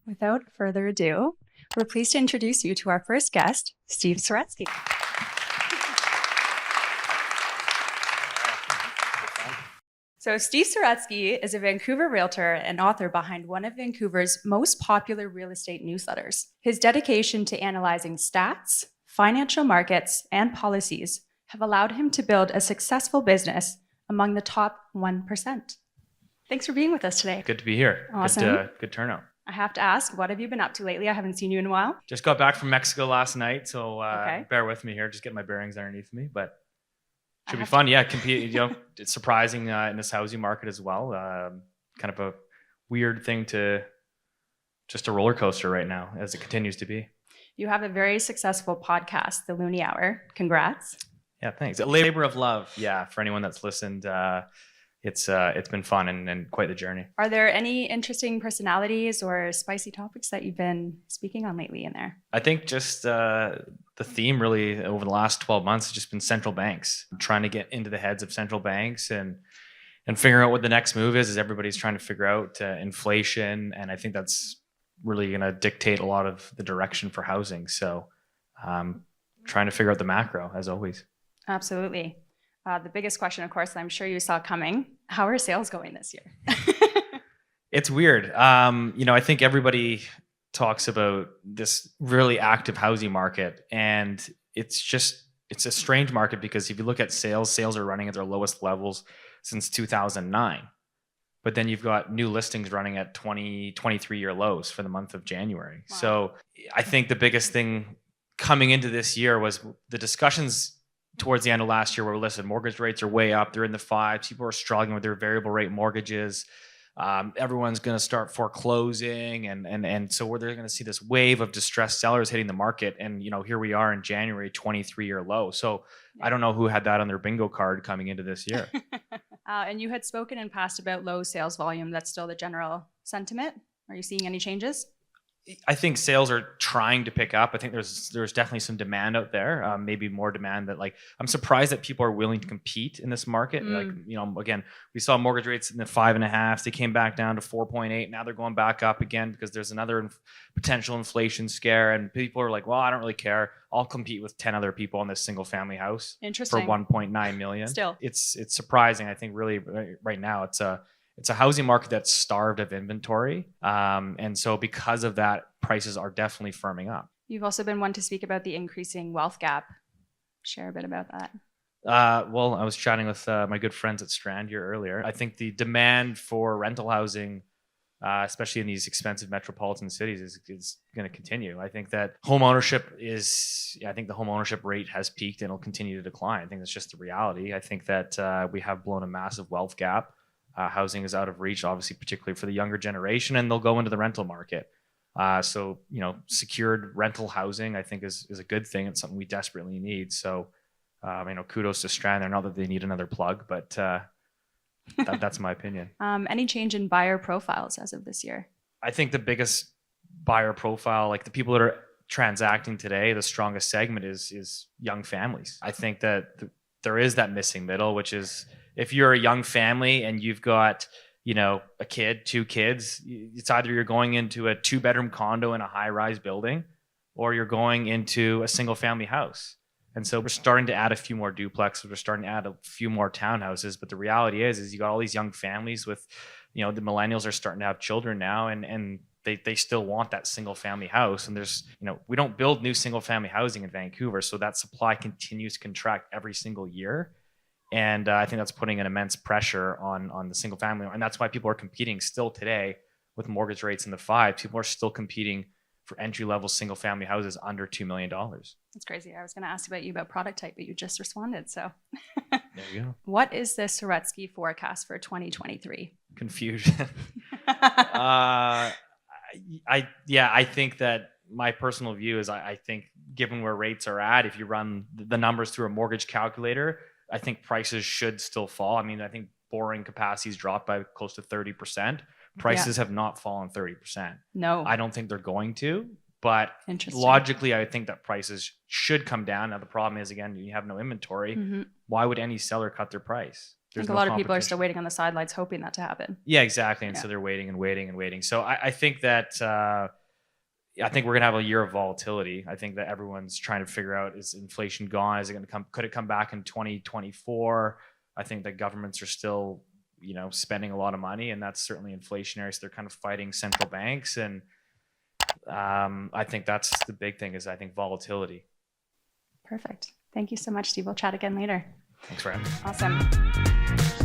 Without further ado, we're pleased to introduce you to our first guest, Steve Saretsky. So Steve Saretsky is a Vancouver realtor and author behind one of Vancouver's most popular real estate newsletters. His dedication to analyzing stats, financial markets, and policies have allowed him to build a successful business among the top 1%. Thanks for being with us today. Good to be here. Awesome. Good turnout. I have to ask, what have you been up to lately? I haven't seen you in a while. Just got back from Mexico last night, so Okay. bear with me here. Just get my bearings underneath me, but should be fun. Yeah, compete. It's surprising in this housing market as well. Kind of a weird thing just a roller coaster right now, as it continues to be. You have a very successful podcast, The Looney Hour. Congrats. Yeah, thanks. A labor of love. Yeah, for anyone that's listened, it's been fun and quite the journey. Are there any interesting personalities or spicy topics that you've been speaking on lately in there? I think just the theme really over the last 12 months has just been central banks. I'm trying to get into the heads of central banks and figuring out what the next move is. Everybody's trying to figure out inflation, and I think that's really going to dictate a lot of the direction for housing. So trying to figure out the macro, as always. Absolutely. The biggest question, of course, that I'm sure you saw coming, how are sales going this year? It's weird. I think everybody talks about this really active housing market, and it's a strange market because if you look at sales are running at their lowest levels since 2009. But then you've got new listings running at 23-year lows for the month of January. Wow. So I think the biggest thing coming into this year was the discussions towards the end of last year where, listen, mortgage rates are way up. They're in the fives. People are struggling with their variable rate mortgages. Everyone's going to start foreclosing. And so they're going to see this wave of distressed sellers hitting the market. And, here we are in January, 23-year low. So I don't know who had that on their bingo card coming into this year. And you had spoken in past about low sales volume. That's still the general sentiment. Are you seeing any changes? I think sales are trying to pick up. I think there's definitely some demand out there, maybe more demand that I'm surprised that people are willing to compete in this market. Again, we saw mortgage rates in the 5.5s. They came back down to 4.8. Now they're going back up again because there's another potential inflation scare. And people are like, well, I don't really care. I'll compete with 10 other people in this single family house for Interesting. 1.9 million. Still. It's surprising. I think really right now it's a housing market that's starved of inventory. And so because of that, prices are definitely firming up. You've also been one to speak about the increasing wealth gap. Share a bit about that. Well, I was chatting with my good friends at Strand here earlier. I think the demand for rental housing, especially in these expensive metropolitan cities, is going to continue. I think that the home ownership rate has peaked and will continue to decline. I think that's just the reality. I think that we have blown a massive wealth gap. Housing is out of reach, obviously, particularly for the younger generation, and they'll go into the rental market. So secured rental housing, I think, is a good thing. It's something we desperately need. So, kudos to Strand there. Not that they need another plug, but that's my opinion. Any change in buyer profiles as of this year? I think the biggest buyer profile, like the people that are transacting today, the strongest segment is young families. I think that there is that missing middle, which is, if you're a young family and you've got, a kid, 2 kids, it's either you're going into a 2-bedroom condo in a high-rise building or you're going into a single-family house. And so we're starting to add a few more duplexes. We're starting to add a few more townhouses. But the reality is you got all these young families with, the millennials are starting to have children now, and they still want that single-family house. And there's, we don't build new single-family housing in Vancouver, so that supply continues to contract every single year. And I think that's putting an immense pressure on the single family. And that's why people are competing still today with mortgage rates in the 5. People are still competing for entry-level single family houses under $2 million. That's crazy. I was going to ask about product type, but you just responded. So there you go. What is the Saretsky forecast for 2023? Confusion. I think that my personal view is I think given where rates are at, if you run the numbers through a mortgage calculator, I think prices should still fall. I mean, I think borrowing capacity's dropped by close to 30%. Prices have not fallen 30%. No. I don't think they're going to, but logically, I think that prices should come down. Now, the problem is, again, you have no inventory. Mm-hmm. Why would any seller cut their price? think a no lot of people are competition. still waiting on the sidelines, hoping that to happen. Yeah, exactly. And Yeah. so they're waiting and waiting and waiting. So I think that I think we're gonna have a year of volatility. I think that everyone's trying to figure out, is inflation gone? Is it going to come? Could it come back in 2024? I think that governments are still, spending a lot of money, and that's certainly inflationary. So they're kind of fighting central banks, and I think that's the big thing, is I think volatility. Perfect. Thank you so much, Steve. We'll chat again later. Thanks for having me. Awesome.